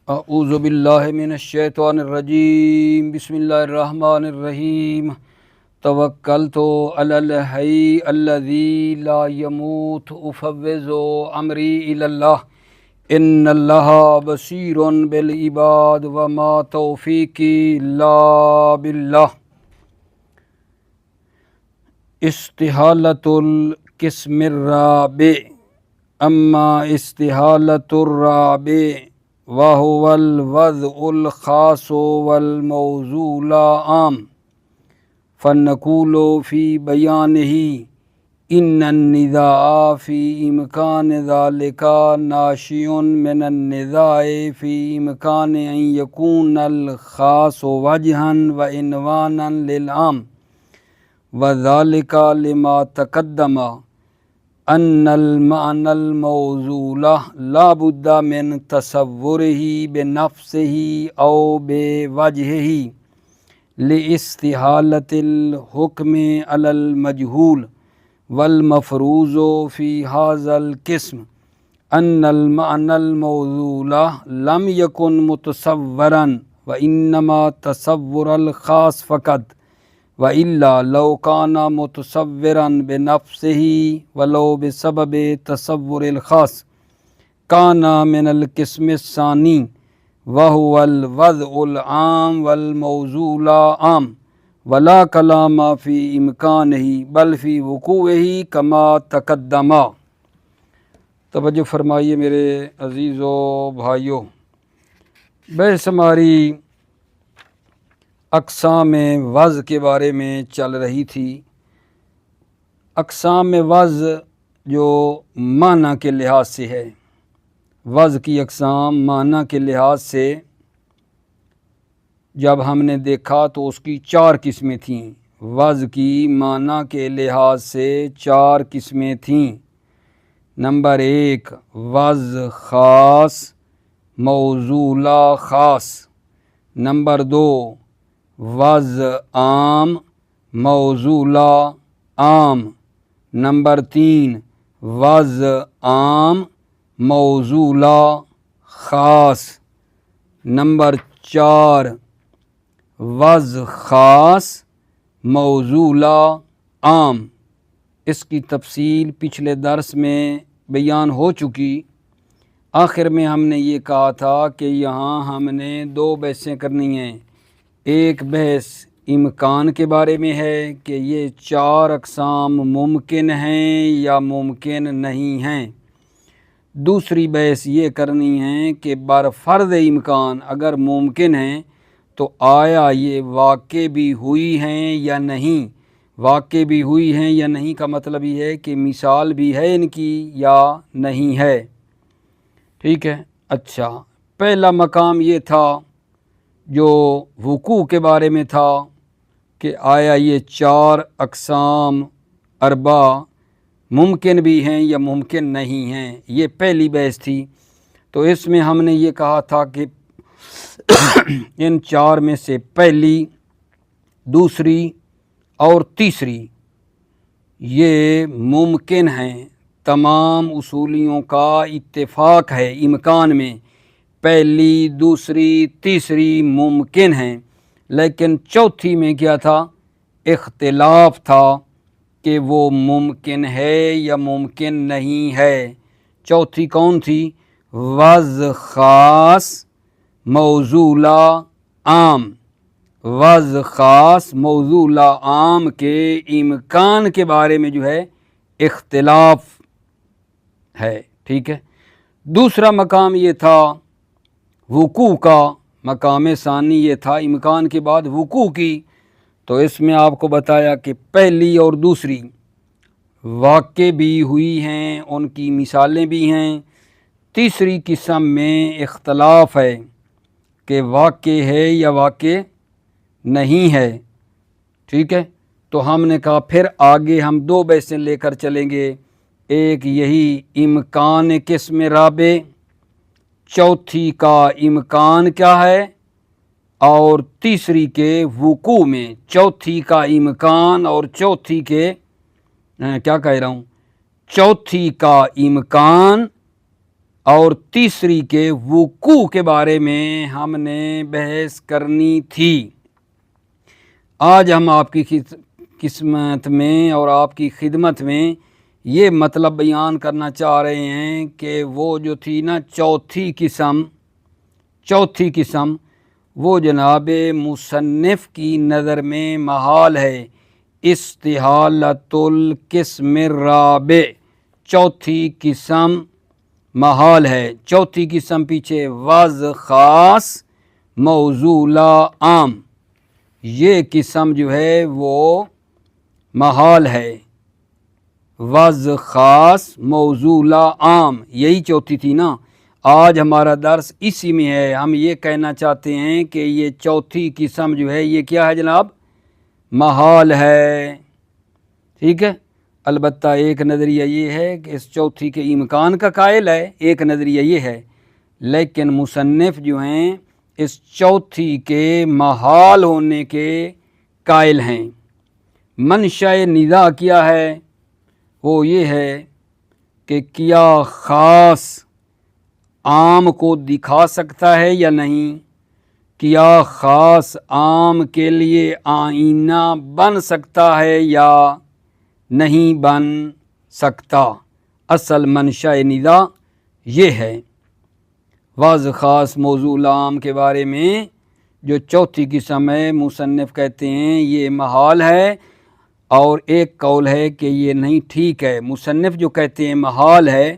اعوذ باللہ من الشیطان الرجیم بسم اللہ الرحمن الرحیم توکلت علی الحی الذی لا يموت افوض امری الی اللہ ان اللہ بصیر بالعباد وما توفیقی الا باللہ۔ استحالۃ القسم الرابع، اما استحالۃ الرابع وهو الوضع الخاص والموضوع العام، فنقول في بيانه ان النزاع في امكان ذلك ناشئ من النزاع في امكان ان يكون الخاص وجها وعنوانا للعام، وذلك لما تقدم ان المعنى الموصول لا بد من تصوره بنفسه او بوجهه لاستحالة الحكم على المجهول، والمفروض في هذا القسم ان المعنى الموصول لم يكن متصورا وانما تصور الخاص فقط، وإلا لو كان متصورا بنفسه ولو بسبب تصور الخاص كان من القسم الثاني وهو الوضع العام والموضوع العام، ولا كلام في إمكانه بل في وقوعه كما تقدم۔ توجہ فرمائیے میرے عزیزو بھائیو، بحث ہماری اقسام وضع کے بارے میں چل رہی تھی۔ اقسام وضع جو معنی کے لحاظ سے ہے، وضع کی اقسام معنی کے لحاظ سے جب ہم نے دیکھا تو اس کی 4 قسمیں تھیں۔ وضع کی معنی کے لحاظ سے 4 قسمیں تھیں۔ نمبر 1 وضع خاص موصولہ خاص، نمبر 2 وضع عام موصولہ عام، نمبر 3 وضع عام موصولہ خاص، نمبر 4 وضع خاص موصولہ عام۔ اس کی تفصیل پچھلے درس میں بیان ہو چکی۔ آخر میں ہم نے یہ کہا تھا کہ یہاں ہم نے 2 بحثیں کرنی ہیں۔ ایک بحث امکان کے بارے میں ہے کہ یہ 4 اقسام ممکن ہیں یا ممکن نہیں ہیں۔ دوسری بحث یہ کرنی ہے کہ برفرض امکان اگر ممکن ہیں تو آیا یہ واقع بھی ہوئی ہیں یا نہیں۔ واقع بھی ہوئی ہیں یا نہیں کا مطلب یہ ہے کہ مثال بھی ہے ان کی یا نہیں ہے۔ ٹھیک ہے، اچھا، پہلا مقام یہ تھا جو وقوع کے بارے میں تھا کہ آیا یہ 4 اقسام اربع ممکن بھی ہیں یا ممکن نہیں ہیں، یہ پہلی بحث تھی۔ تو اس میں ہم نے یہ کہا تھا کہ ان 4 میں سے پہلی، دوسری اور تیسری یہ ممکن ہیں۔ تمام اصولیوں کا اتفاق ہے امکان میں، پہلی، دوسری، تیسری ممکن ہیں، لیکن چوتھی میں کیا تھا؟ اختلاف تھا کہ وہ ممکن ہے یا ممکن نہیں ہے۔ چوتھی کون تھی؟ وضع خاص موصولہ عام۔ وضع خاص موصولہ عام کے امکان کے بارے میں جو ہے اختلاف ہے، ٹھیک ہے۔ دوسرا مقام یہ تھا وقوع کا، مقام ثانی یہ تھا امکان کے بعد وقوع کی۔ تو اس میں آپ کو بتایا کہ پہلی اور دوسری واقع بھی ہوئی ہیں، ان کی مثالیں بھی ہیں۔ تیسری قسم میں اختلاف ہے کہ واقع ہے یا واقع نہیں ہے، ٹھیک ہے۔ تو ہم نے کہا پھر آگے ہم 2 بحثیں لے کر چلیں گے، ایک یہی امکان قسم رابع، چوتھی کا امکان کیا ہے، اور تیسری کے وقوع میں چوتھی کا امکان اور چوتھی کے کیا کہہ رہا ہوں، چوتھی کا امکان اور تیسری کے وقوع کے بارے میں ہم نے بحث کرنی تھی۔ آج ہم آپ کی قسمت میں اور آپ کی خدمت میں یہ مطلب بیان کرنا چاہ رہے ہیں کہ وہ جو تھی نا چوتھی قسم وہ جناب مصنف کی نظر میں محال ہے، استحالۃ القسم الرابع، چوتھی قسم محال ہے۔ چوتھی قسم پیچھے وضع خاص موضوع عام، یہ قسم جو ہے وہ محال ہے، وضع خاص موضوع عام، یہی چوتھی تھی نا۔ آج ہمارا درس اسی میں ہے، ہم یہ کہنا چاہتے ہیں کہ یہ چوتھی قسم جو ہے یہ کیا ہے جناب؟ محال ہے، ٹھیک ہے۔ البتہ ایک نظریہ یہ ہے کہ اس چوتھی کے امکان کا قائل ہے، ایک نظریہ یہ ہے، لیکن مصنف جو ہیں اس چوتھی کے محال ہونے کے قائل ہیں۔ منشأ نزاع کیا ہے؟ وہ یہ ہے کہ کیا خاص عام کو دکھا سکتا ہے یا نہیں؟ کیا خاص عام کے لیے آئینہ بن سکتا ہے یا نہیں بن سکتا؟ اصل منشأ نزاع یہ ہے۔ وضع خاص موضوع عام کے بارے میں جو چوتھی قسم ہے مصنف کہتے ہیں یہ محال ہے، اور ایک قول ہے کہ یہ نہیں ٹھیک ہے۔ مصنف جو کہتے ہیں محال ہے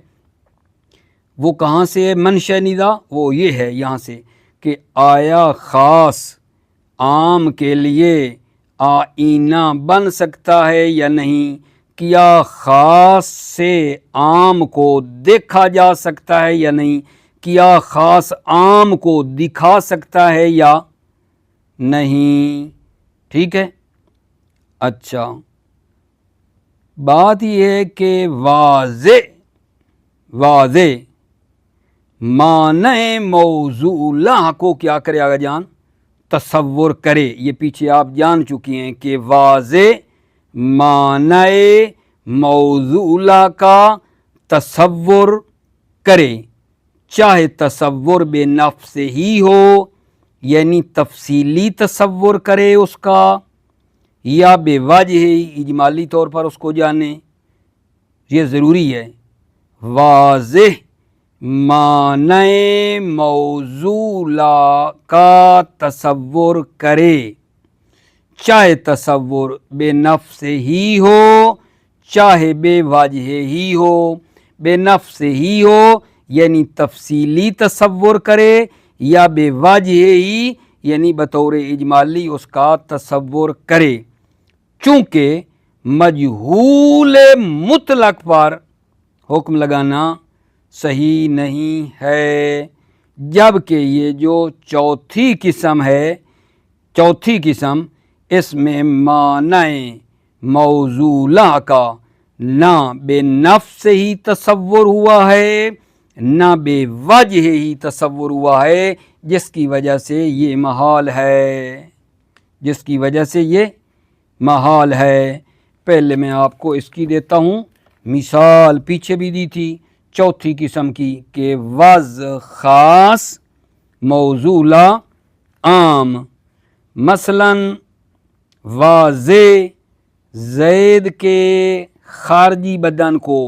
وہ کہاں سے ہے منشأ نزاع؟ وہ یہ ہے یہاں سے کہ آیا خاص عام کے لیے آئینہ بن سکتا ہے یا نہیں؟ کیا خاص سے عام کو دیکھا جا سکتا ہے یا نہیں؟ کیا خاص عام کو دکھا سکتا ہے یا نہیں؟ ٹھیک ہے۔ اچھا، بات یہ ہے کہ واضح معنی موضوع کو کیا کرے آگا جان؟ تصور کرے۔ یہ پیچھے آپ جان چکی ہیں کہ واضح معنی موضوع کا تصور کرے، چاہے تصور بے نفس ہی ہو، یعنی تفصیلی تصور کرے اس کا، یا بے وجہ اجمالی طور پر اس کو جانے، یہ ضروری ہے۔ واضح معنی موضوع کا تصور کرے، چاہے تصور بے نفس ہی ہو چاہے بے وجہ ہی ہو۔ بے نفس ہی ہو یعنی تفصیلی تصور کرے، یا بے وجہ ہی یعنی بطور اجمالی اس کا تصور کرے، چونکہ مجہول مطلق پر حکم لگانا صحیح نہیں ہے، جبکہ یہ جو چوتھی قسم اس میں معنی موضوع کا نہ بے نفس ہی تصور ہوا ہے نہ بے وجہ ہی تصور ہوا ہے، جس کی وجہ سے یہ محال ہے۔ پہلے میں آپ کو اس کی دیتا ہوں مثال، پیچھے بھی دی تھی چوتھی قسم کی، کہ وضع خاص موضوع عام۔ مثلا واضح زید کے خارجی بدن کو،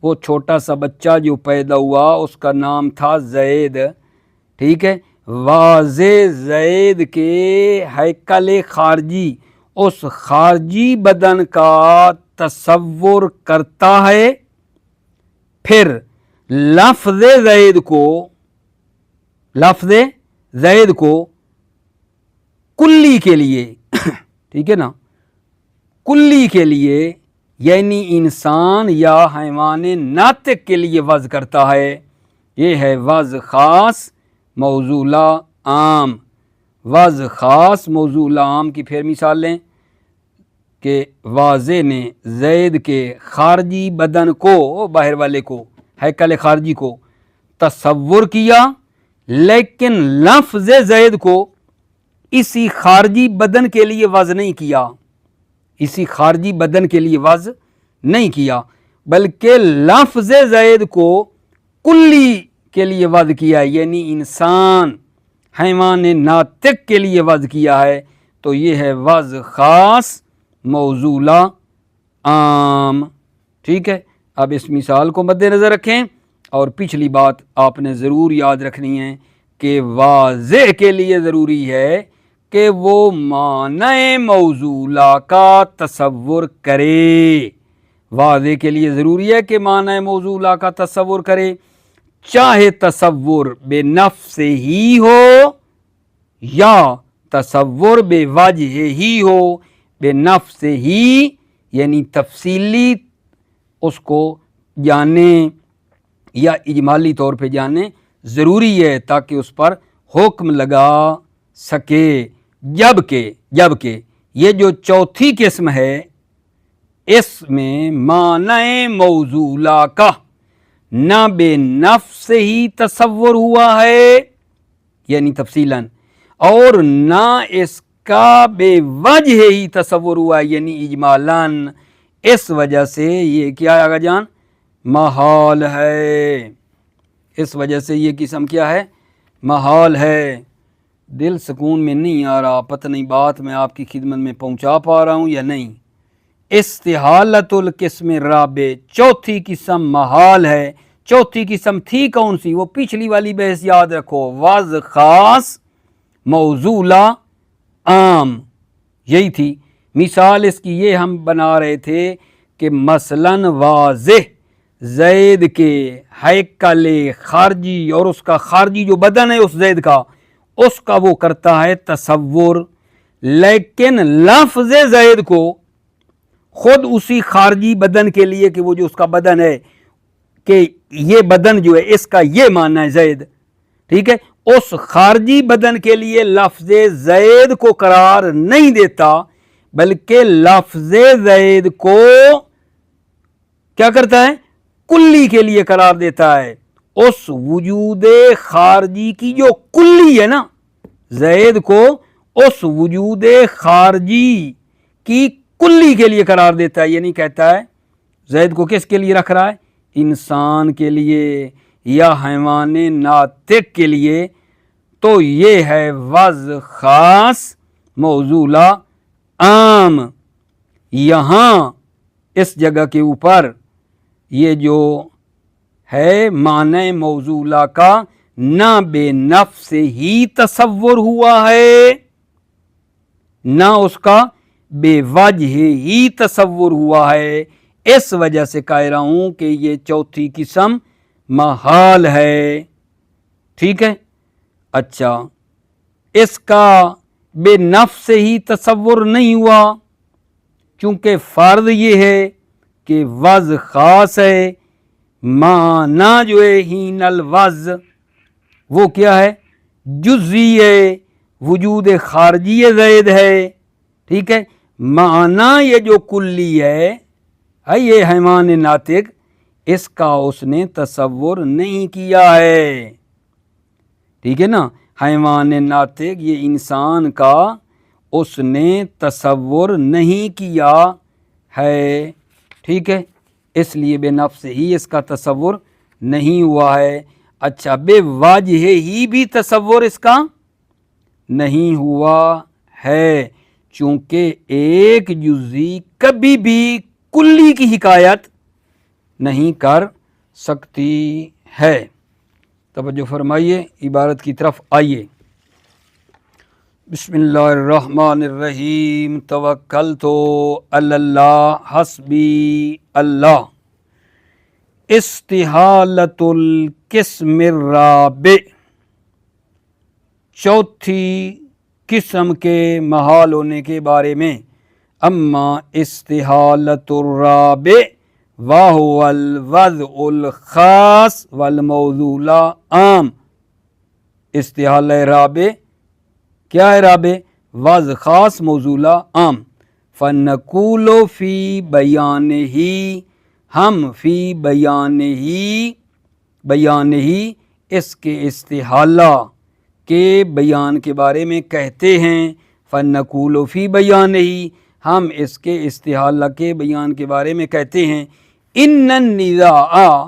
وہ چھوٹا سا بچہ جو پیدا ہوا اس کا نام تھا زید، ٹھیک ہے۔ واضح زید کے ہیکل خارجی، اس خارجی بدن کا تصور کرتا ہے، پھر لفظ زید کو کلی کے لیے ٹھیک ہے نا، کلی کے لیے یعنی انسان یا حیوان ناطق کے لیے وضع کرتا ہے، یہ ہے وضع خاص موضوع عام۔ وضع خاص موضوع عام کی پھر مثال لیں کہ واضح نے زید کے خارجی بدن کو، باہر والے کو، ہیکل خارجی کو تصور کیا، لیکن لفظ زید کو اسی خارجی بدن کے لیے وضع نہیں کیا، بلکہ لفظ زید کو کلی کے لیے وضع کیا ہے یعنی انسان حیوان ناطق کے لیے وضع کیا ہے تو یہ ہے وضع خاص موصولہ عام. ٹھیک ہے. اب اس مثال کو مد نظر رکھیں اور پچھلی بات آپ نے ضرور یاد رکھنی ہے کہ واضح کے لیے ضروری ہے کہ وہ معنی موصولہ کا تصور کرے. واضح کے لیے ضروری ہے کہ معنی موصولہ کا تصور کرے، چاہے تصور بے نفس ہی ہو یا تصور بے وجہ ہی ہو. بے نفس ہی یعنی تفصیلی اس کو جانیں یا اجمالی طور پہ جانیں ضروری ہے تاکہ اس پر حکم لگا سکے. جبکہ یہ جو چوتھی قسم ہے اس میں معنی موصولہ کا نہ بے نفس ہی تصور ہوا ہے یعنی تفصیلاً اور نہ اس کا بے وجہ ہی تصور ہوا ہے یعنی اجمالاً. اس وجہ سے یہ کیا ہے آگا جان؟ محال ہے. اس وجہ سے یہ قسم کیا ہے؟ محال ہے. دل سکون میں نہیں آ رہا، پتہ نہیں بات میں آپ کی خدمت میں پہنچا پا رہا ہوں یا نہیں. استحالۃ القسم الرابع چوتھی قسم محال ہے. چوتھی قسم تھی کون سی؟ وہ پچھلی والی بحث یاد رکھو، وضع خاص موصولہ عام، یہی تھی. مثال اس کی یہ ہم بنا رہے تھے کہ مثلاً واضح زید کے ہیکل خارجی اور اس کا خارجی جو بدن ہے اس زید کا، اس کا وہ کرتا ہے تصور، لیکن لفظ زید کو خود اسی خارجی بدن کے لیے کہ وہ جو اس کا بدن ہے کہ یہ بدن جو ہے اس کا یہ معنی ہے زید. ٹھیک ہے. اس خارجی بدن کے لیے لفظ زید کو قرار نہیں دیتا بلکہ لفظ زید کو کیا کرتا ہے؟ کلی کے لیے قرار دیتا ہے. اس وجود خارجی کی جو کلی ہے نا، زید کو اس وجود خارجی کی کلی کے لیے قرار دیتا ہے، یعنی کہتا ہے زید کو کس کے لیے رکھ رہا ہے؟ انسان کے لیے یا حیوان ناطق کے لیے. تو یہ ہے وضع خاص موصولہ عام. یہاں اس جگہ کے اوپر یہ جو ہے معنی موصولہ کا نہ بے نفس ہی تصور ہوا ہے نہ اس کا بے وجہ ہی تصور ہوا ہے. اس وجہ سے کہہ رہا ہوں کہ یہ چوتھی قسم محال ہے. ٹھیک ہے. اچھا، اس کا بے نفس ہی تصور نہیں ہوا چونکہ فرض یہ ہے کہ وضع خاص ہے. معنی جو ہے ہین الوضع وہ کیا ہے؟ جزئی ہے، وجود خارجی زید ہے. ٹھیک ہے. معنی یہ جو کلی ہے یہ حیوان ناطق، اس کا اس نے تصور نہیں کیا ہے. ٹھیک ہے نا. حیوان ناطق یہ انسان کا اس نے تصور نہیں کیا ہے. ٹھیک ہے. اس لیے بے نفس ہی اس کا تصور نہیں ہوا ہے. اچھا، بے وجہ ہی بھی تصور اس کا نہیں ہوا ہے چونکہ ایک جزئی کبھی بھی کلی کی حکایت نہیں کر سکتی ہے. توجہ فرمائیے، عبارت کی طرف آئیے. بسم اللہ الرحمن الرحیم. توکلت علی اللہ حسبی اللہ. استحالۃ القسم الرابع چوتھی قسم کے محال ہونے کے بارے میں. اما استحالۃ الرابع وہو الوضع الخاص والموصولہ عام. استحالہ رابع کیا ہے؟ رابع وضع خاص موصولہ عام. فنقول فی بیانہ، ہم فی بیانہ اس کے استحالہ کے بیان کے بارے میں کہتے ہیں. فنقول فی بیانہ ہم اس کے استحالہ کے بیان کے بارے میں کہتے ہیں. ان النزاع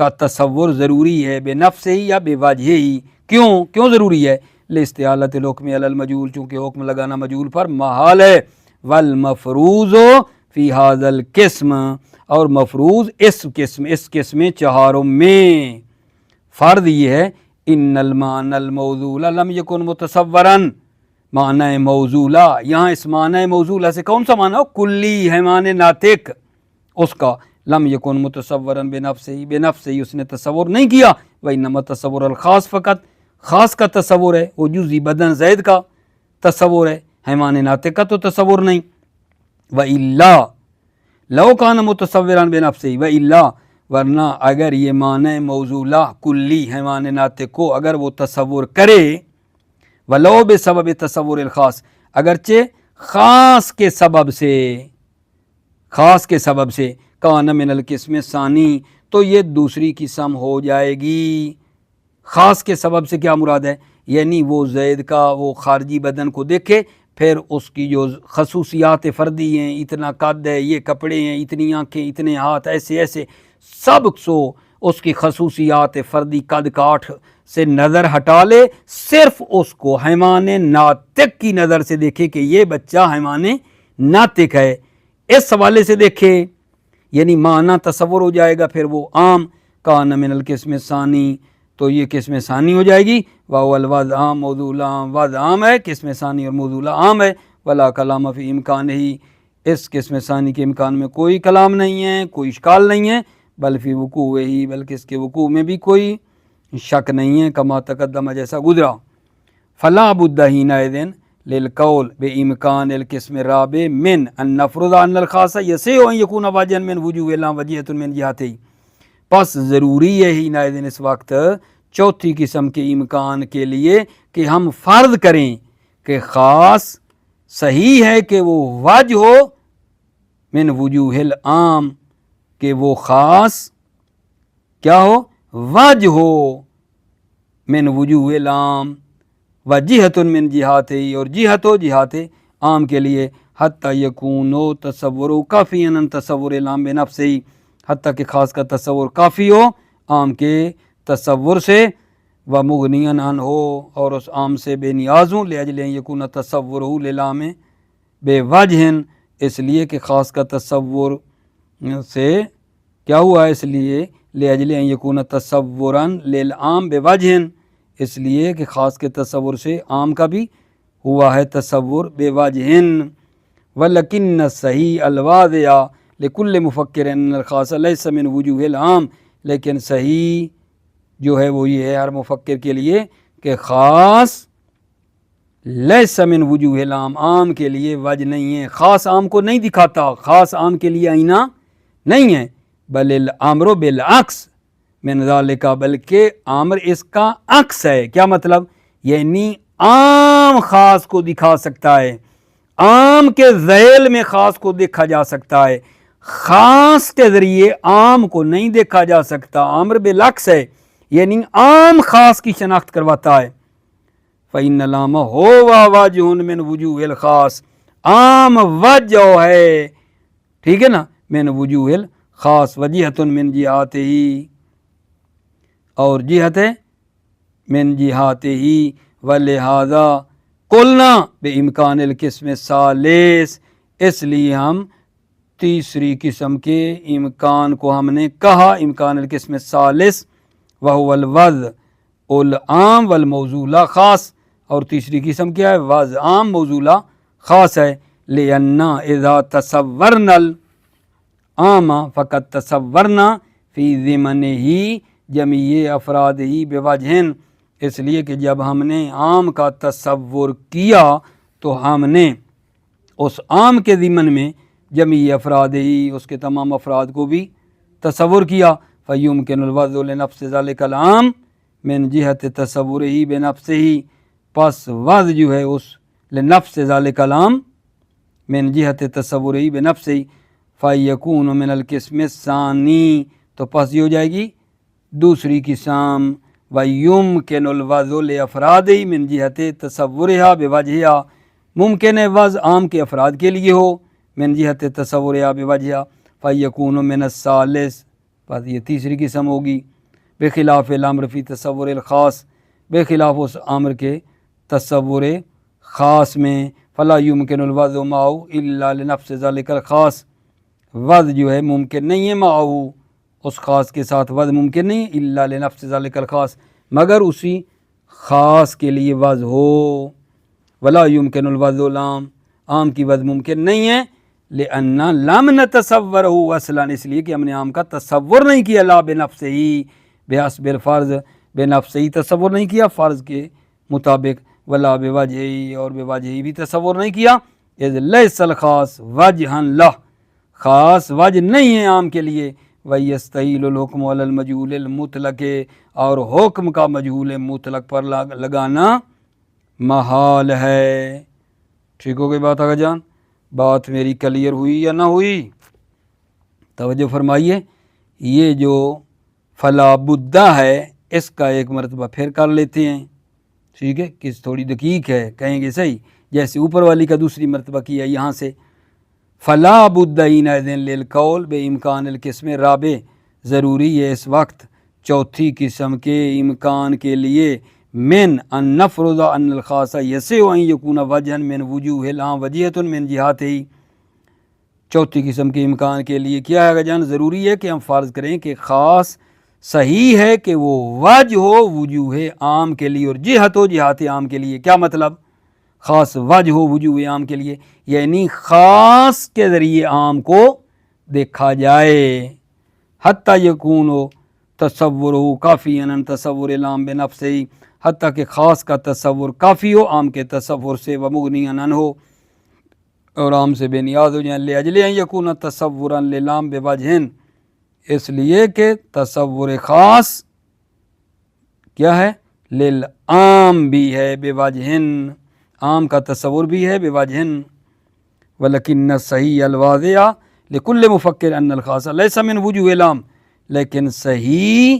کا تصور ضروری ہے بے نفس ہی یا بے وجہ ہی. کیوں ضروری ہے؟ لاستعالت الحکم علی المجہول، چونکہ حکم لگانا مجہول پر محال ہے. والمفروض فی ھذا القسم، اور مفروض اس قسم چہاروں میں. فرض یہ ہے ان المعنی الموضول لم یکن متصورا، معنی موضولہ، یہاں اس معنی موضولہ سے کون سا معنی ہو؟ کلی ہے معنی ناطق، اس کا لم یکن متصورا بنفس ہی اس نے تصور نہیں کیا. وانما تصور الخاص، فقط خاص کا تصور ہے، وہ جزئی بدن زید کا تصور ہے، حیوان ناطق کا تو تصور نہیں. وَإِلَّا لَوْ كَانَ مُتَصَوِّرًا بِنَفْسِهِ وَإِلَّا، ورنہ اگر یہ معنی موضولہ کلی حیوان ناطق کو اگر وہ تصور کرے، وَلَوْ بِسَبَبِ تصور الخاص، اگرچہ خاص کے سبب سے کان من القسم الثانی، تو یہ دوسری قسم ہو جائے گی. خاص کے سبب سے کیا مراد ہے؟ یعنی وہ زید کا وہ خارجی بدن کو دیکھے، پھر اس کی جو خصوصیات فردی ہیں، اتنا قد ہے، یہ کپڑے ہیں، اتنی آنکھیں، اتنے ہاتھ، ایسے سب سو اس کی خصوصیات فردی قد کاٹھ سے نظر ہٹا لے، صرف اس کو حیوان ناطق کی نظر سے دیکھے کہ یہ بچہ حیوان ناطق ہے، اس حوالے سے دیکھے، یعنی معنی تصور ہو جائے گا. پھر وہ عام کان من القسم ثانی، تو یہ قسم ثانی ہو جائے گی. وَهُوَ الْوَضْعُ عام، موضوع عام، وضع عام ہے، قسم ثانی اور موضوع عام ہے. وَلَا كَلَامَ فِي إِمْكَانِهِ، اس قسم ثانی کے امکان میں کوئی کلام نہیں ہے، کوئی اشکال نہیں ہے. بل فی وقوعہ، بلکہ اس کے وقوع میں بھی کوئی شک نہیں ہے، کما تقدم جیسا گزرا. فلا بد حینئذ للقول بامکان القسم الرابع من ان نفرض ان الخاص یصح ان یکون واجبا من وجوہ لا وجہۃ من جہتہ، پس ضروری ہے حینئذ اس وقت چوتھی قسم کے امکان کے لیے کہ ہم فرض کریں کہ خاص صحیح ہے کہ وہ وجہ ہو من وجوہ العام، کہ وہ خاص کیا ہو؟ وجہ ہو من وجوہ العام، وجہۃ من جہات، اور جہت ہو جہات عام کے لیے. حتی یکون تصور کافی ان تصور العام بنفسہ، حتیٰ کہ خاص کا تصور کافی ہو عام کے تصور سے. ومغنیا عنہ، اور اس عام سے بے نیاز ہوں. لاجل ان یکون تصورہ للعام بے وجہ، اس لیے کہ خاص کا تصور سے کیا ہوا ہے؟ اس لیے لاجل ان یکون تصورا للعام بے وجہ، اس لیے کہ خاص کے تصور سے عام کا بھی ہوا ہے تصور بے وجہ. ولکن صحیح الواضح لکل مفکر ان الخاص لیس من وجوہ العام، لیکن صحیح جو ہے وہ یہ ہے ہر مفکر کے لیے کہ خاص لیس من وجوہ العام، عام کے لیے وجہ نہیں ہے، خاص عام کو نہیں دکھاتا، خاص عام کے لیے آئینہ نہیں ہے. بل الامر بالعکس من ذالک، بلکہ امر اس کا عکس ہے. کیا مطلب؟ یعنی عام خاص کو دکھا سکتا ہے، عام کے ذیل میں خاص کو دیکھا جا سکتا ہے، خاص کے ذریعے عام کو نہیں دیکھا جا سکتا. امر بالعکس ہے، یعنی عام خاص کی شناخت کرواتا ہے. فإن العام هو واجہ من وجوہ الخاص، عام وجہ ہے، ٹھیک ہے نا، من وجوہ الخاص، وجہۃ من جہاتہ، اور جہت ہے من جہاتہ. ولہذا قلنا بامکان القسم الثالث، اس لیے ہم تیسری قسم کے امکان کو ہم نے کہا امکان القسم الثالث، وہو الوضع العام والموضوع خاص. اور تیسری قسم کیا ہے؟ وضع عام موضوع خاص ہے. لأننا اذا تصورنا العام فقد تصورنا فی ضمنہ جمیع افرادہ بوجہ، اس لیے کہ جب ہم نے عام کا تصور کیا تو ہم نے اس عام کے ضمن میں جمیع افراد ہی، اس کے تمام افراد کو بھی تصور کیا. فیمکن الوضع لنفس ذلک العام من جہت تصورہ بنفسہ، پس وضع جو ہے اس لنفس ذلک العام من جہت تصورہ بنفسہ، فیکون من القسم الثانی، تو پس یہ ہو جائے گی دوسری قسم. ویمکن الوضع لافراد من جہت تصورہ بوجہہ، ممکن ہے وضع عام کے افراد کے لیے ہو من جہت تصورہ بوجہہ. فیکون من الثالث، بس یہ تیسری قسم ہوگی۔ بخلاف الامر فی تصور الخاص، بخلاف اس امر کے تصور خاص میں، فلا یمکن الوضع معه الا لنفس ذلك الخاص، وضع جو ہے ممکن نہیں ہے معه، اس خاص کے ساتھ وضع ممکن نہیں ہے، الا لنفس ذلك الخاص، مگر اسی خاص کے لیے وضع ہو۔ ولا یمکن الوضع العام، عام کی وضع ممکن نہیں ہے، لأن لم نتصورہ اصلا، اس لیے کہ ہم نے عام کا تصور نہیں کیا، لا بنفسہ بحسب الفرض، بنفسہ تصور نہیں کیا فرض کے مطابق، ولا بوجہہ، اور بوجہہ بھی تصور نہیں کیا، اذ لیس الخاص وجہا لہ، خاص وجہ نہیں ہے عام کے لیے، ویستحیل الحکم علی المجہول المطلق، اور حکم کا مجہول مطلق پر لگانا محال ہے۔ ٹھیک ہو گئی بات آگا جان؟ بات میری کلیئر ہوئی یا نہ ہوئی؟ توجہ فرمائیے، یہ جو فلا بدہ ہے اس کا ایک مرتبہ پھر کر لیتے ہیں، ٹھیک ہے، کس تھوڑی دقیق ہے، کہیں گے صحیح، جیسے اوپر والی کا دوسری مرتبہ کیا یہاں سے، فلا بد حینئذ للقول بامکان القسم الرابع، ضروری ہے اس وقت چوتھی قسم کے امکان کے لیے، من ان نفرض ان الخاص یسع ان یکون وجہا من وجوہ العام وجہۃ من جہاتہ، چوتھی قسم کے امکان کے لیے کیا ہے جان؟ ضروری ہے کہ ہم فرض کریں کہ خاص صحیح ہے کہ وہ وجہ ہو وجوہ عام کے لیے اور جہت ہو جہات عام کے لیے۔ کیا مطلب؟ خاص وجہ ہو وجوہ عام کے لیے، یعنی خاص کے ذریعے عام کو دیکھا جائے، حتیٰ یکون تصور کافی ان تصور العام بنفسہ، حتیٰ کہ خاص کا تصور کافی ہو عام کے تصور سے، ومغنی عنہ ہو، اور عام سے بے نیاز ہو جائیں، لأجل ان یکون تصورا للعام بوجہ، اس لیے کہ تصور خاص کیا ہے؟ للعام بھی ہے بوجہ، عام کا تصور بھی ہے بوجہ، ولکن الصحیح الواضح لکل مفکر ان الخاص لیس من وجوہ العام، لیکن صحیح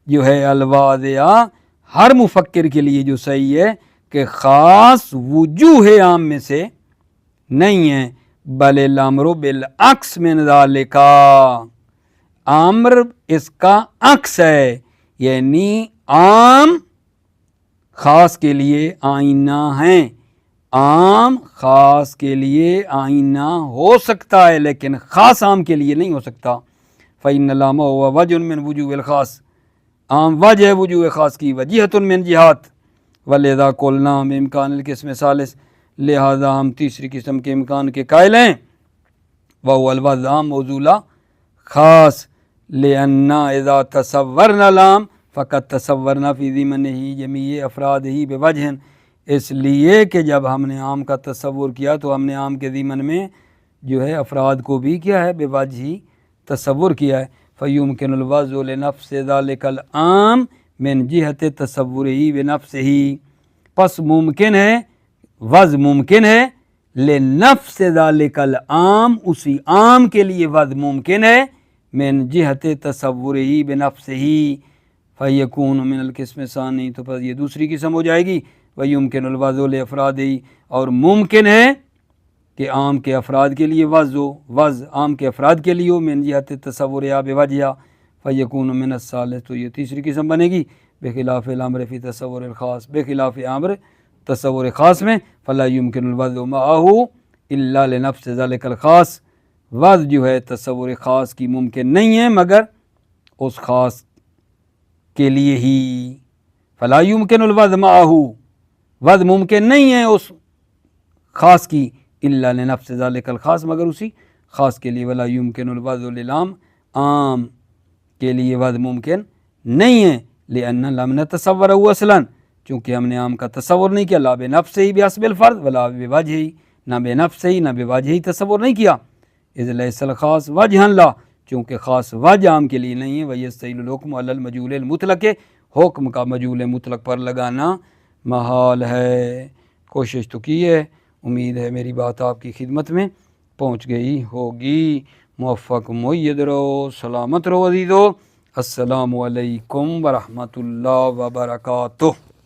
جو ہے الواضح ہر مفکر کے لیے جو صحیح ہے کہ خاص وجوہ عام میں سے نہیں ہے، بل الامر بالعکس من ذالک، امر اس کا عکس ہے، یعنی عام خاص کے لیے آئینہ ہیں، عام خاص کے لیے آئینہ ہو سکتا ہے لیکن خاص عام کے لیے نہیں ہو سکتا۔ فإن العام هو وجہ من وجوہ الخاص، عام وجہ ہے وجوہ خاص کی، وجہۃ من جہات، ولذا قلنا بامکان القسم الثالث، لہذا ہم تیسری قسم کے امکان کے قائل ہیں، وهو الوضع عام موضوع لا خاص، لأن اذا تصورنا العام فقد تصورنا فی ضمنہ جمیع افرادہ بوجہ، اس لیے کہ جب ہم نے عام کا تصور کیا تو ہم نے عام کے ضمن میں جو ہے افراد کو بھی کیا ہے بوجہ ہی تصور کیا ہے، فیمکن الوضع لنفس ذلک العام من جہت تصورہ بنفسہ، پس ممکن ہے، وضع ممکن ہے، لنفس ذلک العام، اسی عام کے لیے وضع ممکن ہے، من جہت تصورہ بنفسہ، فیکون من القسم الثانی، تو پس یہ دوسری قسم ہو جائے گی، ویمکن الوضع لافرادہ، اور ممکن ہے کہ عام کے افراد کے لیے وضع عام کے افراد کے لیے ہو، من جہت تصور یا بوجہ، فیکون من الثالث، تو یہ تیسری قسم بنے گی، بخلاف الامر فی تصور الخاص، بخلاف امر تصور خاص میں، فلا یمکن الوضع معہ الا لنفس ذلک الخاص، وضع جو ہے تصور خاص کی ممکن نہیں ہے مگر اس خاص کے لیے ہی، فلا یمکن الوضع معہ، وضع ممکن نہیں ہے اس خاص کی، الا لنفس ذلک الخاص، مگر اسی خاص کے لیے، ولا یمکن الوضع للعام، عام کے لیے وضع ممکن نہیں ہے، لأن لم نتصورہ اصلا، چونکہ ہم نے عام کا تصور نہیں کیا، لا بنفسہ بحسب الفرض ولا بوجہ، نہ بنفسہ نہ بوجہ تصور نہیں کیا، اذ لیس الخاص وجہا لا، چونکہ خاص وجہ عام کے لیے نہیں ہے، ویستحیل الحکم علی المجہول المطلق، حکم کا مجہول مطلق پر لگانا محال ہے۔ کوشش تو کی ہے، امید ہے میری بات آپ کی خدمت میں پہنچ گئی ہوگی۔ موفق مؤید رہو، سلامت رہو عزیزو، السلام علیکم ورحمۃ اللہ وبرکاتہ۔